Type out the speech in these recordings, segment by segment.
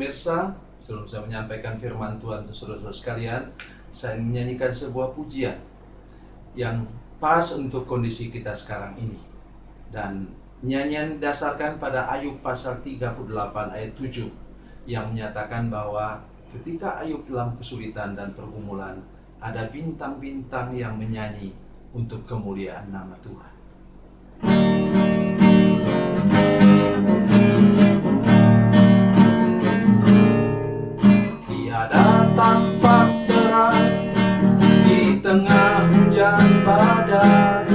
pemirsa, sebelum saya menyampaikan firman Tuhan untuk saudara-saudara sekalian, saya menyanyikan sebuah pujian yang pas untuk kondisi kita sekarang ini. Dan nyanyian didasarkan pada Ayub pasal 38 ayat 7 yang menyatakan bahwa ketika Ayub dalam kesulitan dan pergumulan, ada bintang-bintang yang menyanyi untuk kemuliaan nama Tuhan. Tiada tampak terang di tengah hujan badai,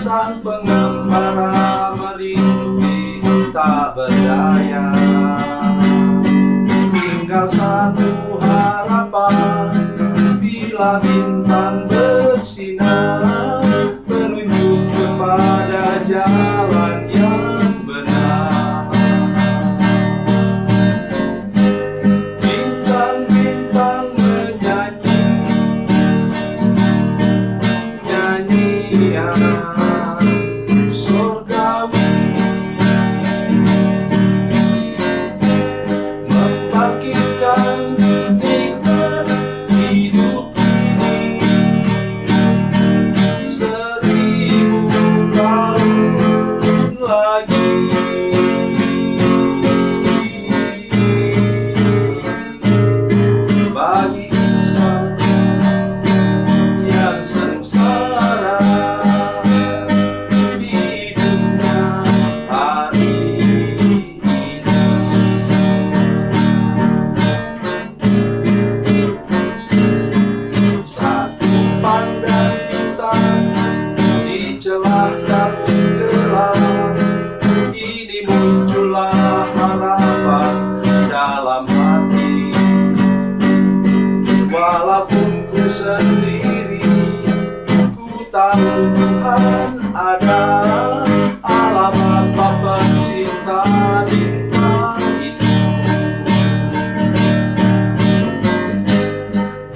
sang pengembara merintih tak berdaya. Tinggal satu harapan, bila bintang bersinar, menunjuk kepada jalan yang benar. Bintang-bintang menyanyi nyanyian surgawi, membangkitkan nikmat hidup ini 1000 tahun lagi. Bagi insan yang sengsara, hidupnya hari ini. Satu pandang bintang di celah kabut gelap, ini muncullah harapan dalam hati. Walaupun ku sendiri, ku tahu Tuhan ada, alamat Bapa cinta bintang itu.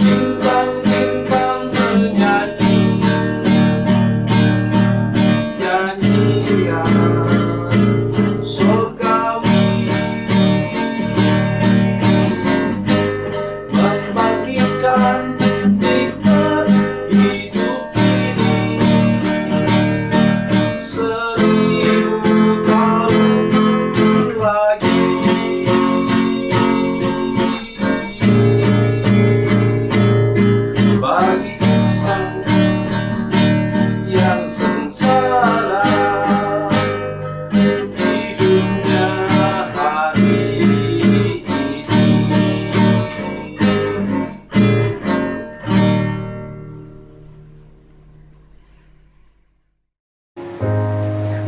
Bintang-bintang menyanyi nyanyian surgawi, membangkitkan nikmat hidup ini 1000 tahun lagi. Bagi insan yang sengsara, hidupnya hari ini.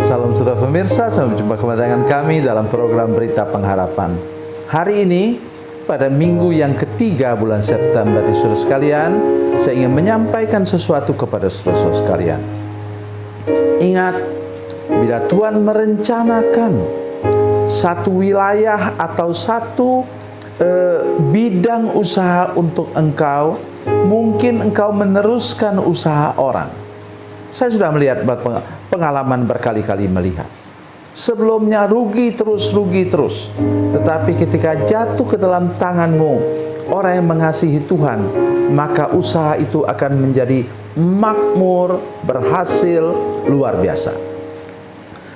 Salam saudara pemirsa, sampai jumpa kembali dengan kami dalam program Berita Pengharapan. Hari ini, pada minggu yang ketiga bulan September di saudara sekalian, saya ingin menyampaikan sesuatu kepada saudara sekalian. Ingat, bila Tuhan merencanakan satu wilayah atau satu bidang usaha untuk engkau, mungkin engkau meneruskan usaha orang. Saya sudah melihat pengalaman berkali-kali melihat. Sebelumnya rugi terus, tetapi ketika jatuh ke dalam tanganmu orang yang mengasihi Tuhan, maka usaha itu akan menjadi makmur, berhasil, luar biasa.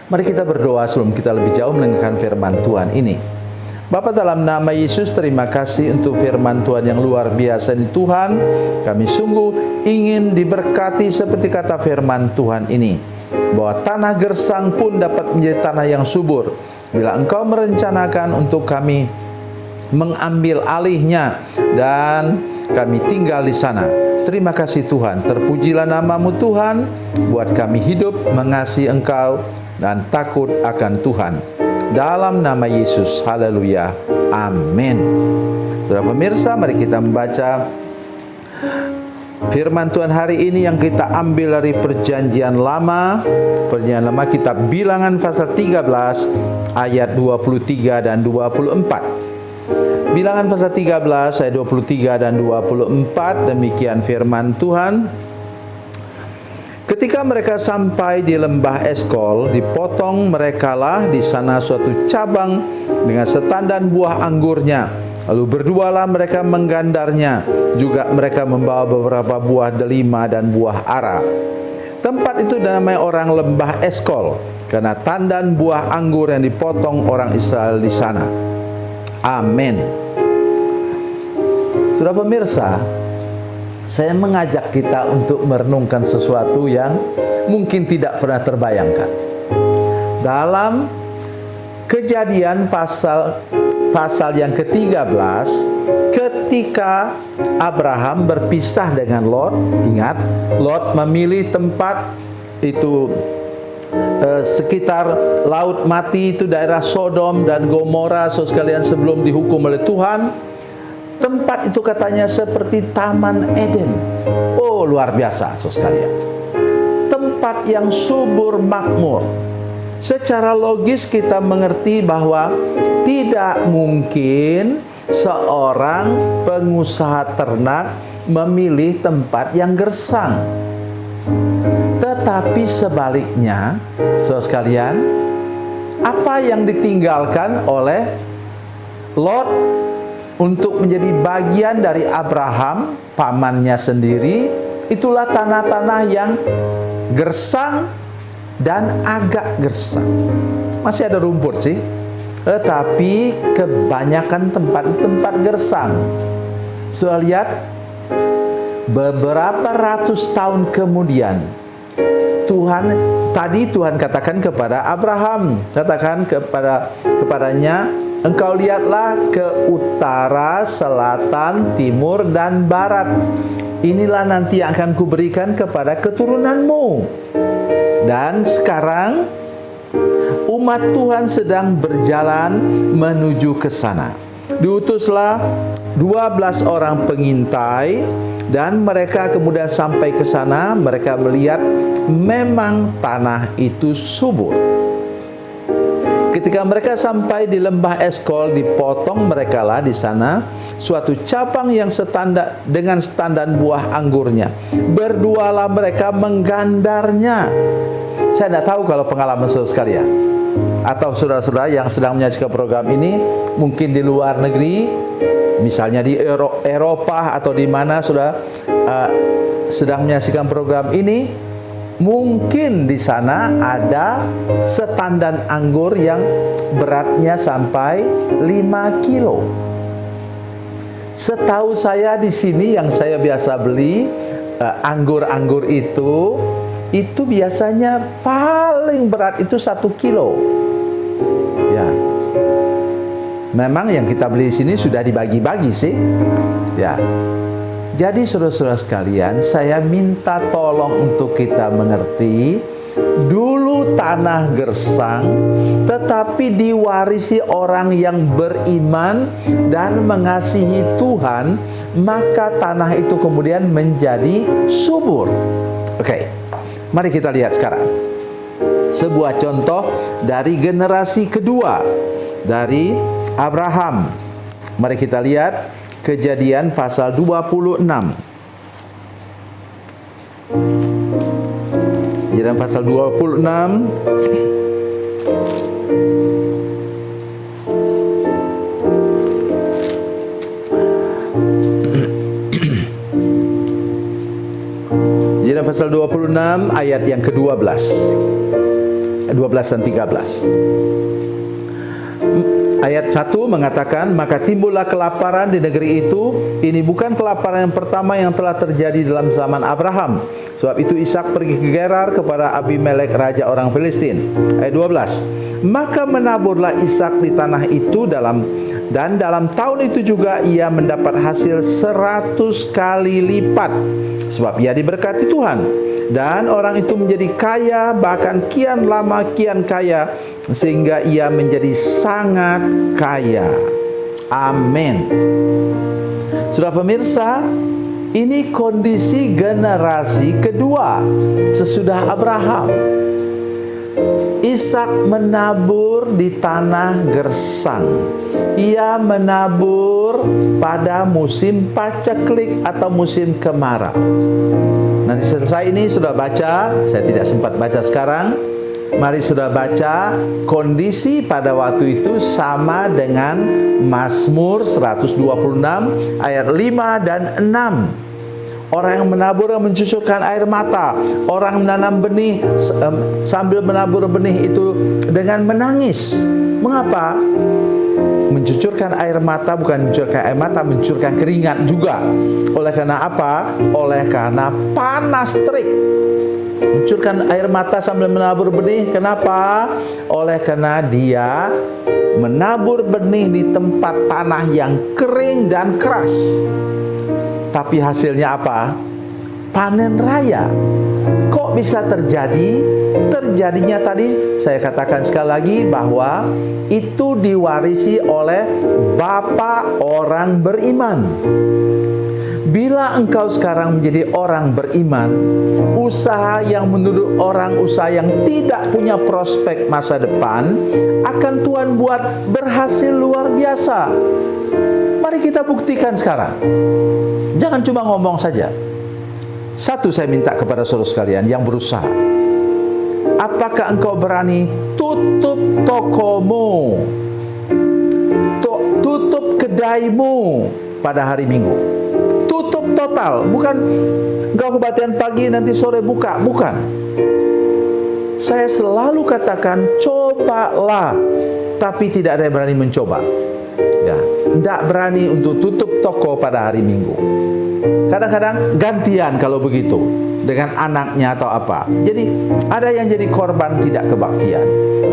Mari kita berdoa sebelum kita lebih jauh mendengarkan firman Tuhan ini. Bapa, dalam nama Yesus, terima kasih untuk firman Tuhan yang luar biasa ini Tuhan. Kami sungguh ingin diberkati seperti kata firman Tuhan ini, bahwa tanah gersang pun dapat menjadi tanah yang subur bila Engkau merencanakan untuk kami mengambil alihnya dan kami tinggal di sana. Terima kasih Tuhan, terpujilah nama-Mu Tuhan, buat kami hidup mengasihi Engkau dan takut akan Tuhan. Dalam nama Yesus, haleluya, amin. Saudara pemirsa, mari kita membaca firman Tuhan hari ini yang kita ambil dari Perjanjian Lama. Perjanjian Lama, kitab Bilangan pasal 13 ayat 23 dan 24. Bilangan pasal 13 ayat 23 dan 24, demikian firman Tuhan. Ketika mereka sampai di lembah Eskol, dipotong merekalah di sana suatu cabang dengan setandan buah anggurnya. Lalu berdualah mereka menggandarnya. Juga mereka membawa beberapa buah delima dan buah ara. Tempat itu dinamai orang lembah Eskol, karena tandan buah anggur yang dipotong orang Israel di sana. Amin. Saudara pemirsa, saya mengajak kita untuk merenungkan sesuatu yang mungkin tidak pernah terbayangkan. Dalam Kejadian pasal yang ke-13, ketika Abraham berpisah dengan Lot, ingat, Lot memilih tempat itu sekitar Laut Mati, itu daerah Sodom dan Gomora, saudara sekalian, sebelum dihukum oleh Tuhan. Tempat itu katanya seperti Taman Eden. Oh, luar biasa, saudara sekalian. Tempat yang subur makmur. Secara logis kita mengerti bahwa tidak mungkin seorang pengusaha ternak memilih tempat yang gersang. Tetapi sebaliknya, saudara sekalian, apa yang ditinggalkan oleh Lot untuk menjadi bagian dari Abraham, pamannya sendiri, itulah tanah-tanah yang gersang dan agak gersang. Masih ada rumput sih, tetapi kebanyakan tempat gersang. Sudah lihat, beberapa ratus tahun kemudian Tuhan katakan kepada Abraham, katakan kepadanya, engkau lihatlah ke utara, selatan, timur, dan barat. Inilah nanti yang akan kuberikan kepada keturunanmu. Dan sekarang umat Tuhan sedang berjalan menuju ke sana. Diutuslah 12 orang pengintai, dan mereka kemudian sampai ke sana. Mereka melihat memang tanah itu subur. Ketika mereka sampai di lembah Eskol, dipotong merekalah di sana suatu cabang yang setanda dengan setandan buah anggurnya. Berdualah mereka menggandarnya. Saya tidak tahu kalau pengalaman saudara sekalian, atau saudara-saudara yang sedang menyaksikan program ini, mungkin di luar negeri, misalnya di Eropa atau di mana sudah sedang menyaksikan program ini, mungkin di sana ada setandan anggur yang beratnya sampai 5 kilo. Setahu saya di sini yang saya biasa beli anggur-anggur itu biasanya paling berat itu 1 kilo. Ya. Memang yang kita beli di sini sudah dibagi-bagi sih. Ya. Jadi saudara-saudara sekalian, saya minta tolong untuk kita mengerti, dulu tanah gersang, tetapi diwarisi orang yang beriman dan mengasihi Tuhan, maka tanah itu kemudian menjadi subur. Oke, mari kita lihat sekarang sebuah contoh dari generasi kedua dari Abraham. Mari kita lihat Kejadian pasal 26. Kejadian pasal 26. Kejadian pasal 26 ayat yang ke-12. 12 dan 13. Ayat 1 mengatakan, maka timbullah kelaparan di negeri itu. Ini bukan kelaparan yang pertama yang telah terjadi dalam zaman Abraham. Sebab itu Ishak pergi ke Gerar kepada Abimelek, raja orang Filistin. Ayat 12. Maka menaburlah Ishak di tanah itu dan dalam tahun itu juga ia mendapat hasil 100 kali lipat. Sebab ia diberkati Tuhan. Dan orang itu menjadi kaya, bahkan kian lama kian kaya, sehingga ia menjadi sangat kaya. Amin. Saudara pemirsa, ini kondisi generasi kedua sesudah Abraham. Ishak menabur di tanah gersang. Ia menabur pada musim paceklik atau musim kemarau. Nanti selesai ini sudah baca, saya tidak sempat baca sekarang. Mari saudara baca, kondisi pada waktu itu sama dengan Mazmur 126 ayat 5 dan 6. Orang yang menabur mencucurkan air mata. Orang menanam benih sambil menabur benih itu dengan menangis. Mengapa? Mencucurkan air mata bukan mencucurkan air mata, mencucurkan keringat juga. Oleh karena apa? Oleh karena panas terik. Mencucurkan air mata sambil menabur benih. Kenapa? Oleh karena dia menabur benih di tempat tanah yang kering dan keras. Tapi hasilnya apa? Panen raya. Kok bisa terjadi? Terjadinya tadi saya katakan sekali lagi bahwa itu diwarisi oleh bapak orang beriman. Bila engkau sekarang menjadi orang beriman, usaha yang menurut orang usaha yang tidak punya prospek masa depan akan Tuhan buat berhasil luar biasa. Mari kita buktikan sekarang. Jangan cuma ngomong saja. Satu, saya minta kepada saudara sekalian yang berusaha. Apakah engkau berani tutup tokomu, tutup kedaimu pada hari Minggu? Tutup total, bukan engkau kebaktian pagi nanti sore buka, bukan. Saya selalu katakan cobalah, tapi tidak ada yang berani mencoba. Ya, tidak berani untuk tutup toko pada hari Minggu. Kadang-kadang gantian kalau begitu dengan anaknya atau apa. Jadi ada yang jadi korban tidak kebaktian.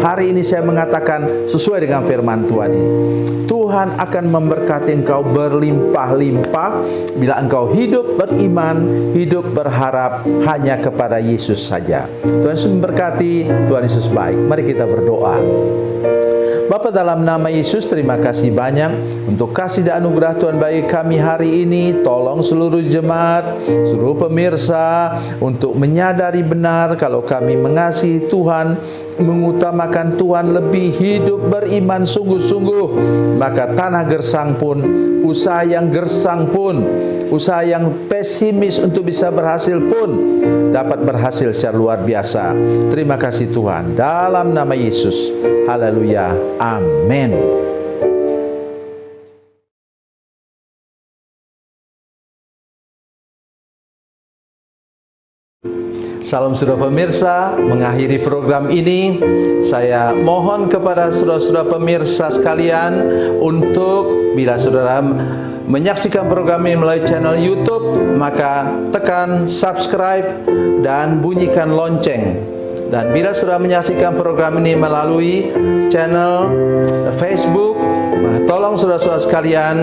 Hari ini saya mengatakan sesuai dengan firman Tuhan ini. Tuhan akan memberkati engkau berlimpah-limpah bila engkau hidup beriman, hidup berharap hanya kepada Yesus saja. Tuhan Yesus memberkati, Tuhan Yesus baik. Mari kita berdoa. Bapa, dalam nama Yesus, terima kasih banyak untuk kasih dan anugerah Tuhan bagi kami hari ini. Tolong seluruh jemaat, seluruh pemirsa untuk menyadari benar kalau kami mengasihi Tuhan, mengutamakan Tuhan lebih, hidup beriman sungguh-sungguh, maka tanah gersang pun, usaha yang gersang pun, usaha yang pesimis untuk bisa berhasil pun dapat berhasil secara luar biasa. Terima kasih Tuhan, dalam nama Yesus. Haleluya, amin. Salam saudara pemirsa, mengakhiri program ini saya mohon kepada saudara-saudara pemirsa sekalian untuk bila saudara menyaksikan program ini melalui channel YouTube, maka tekan subscribe dan bunyikan lonceng. Dan bila saudara menyaksikan program ini melalui channel Facebook, tolong saudara-saudara sekalian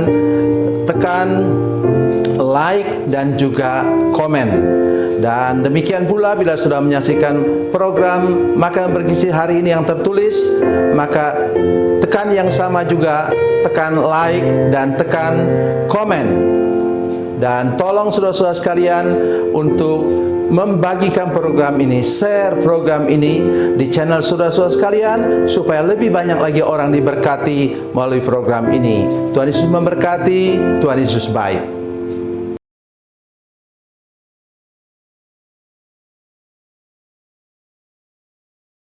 tekan like dan juga komen. Dan demikian pula bila sudah menyaksikan program Makanan Bergizi hari ini yang tertulis, maka tekan yang sama juga, tekan like dan tekan komen. Dan tolong saudara-saudara sekalian untuk membagikan program ini, share program ini di channel saudara-saudara sekalian supaya lebih banyak lagi orang diberkati melalui program ini. Tuhan Yesus memberkati, Tuhan Yesus baik.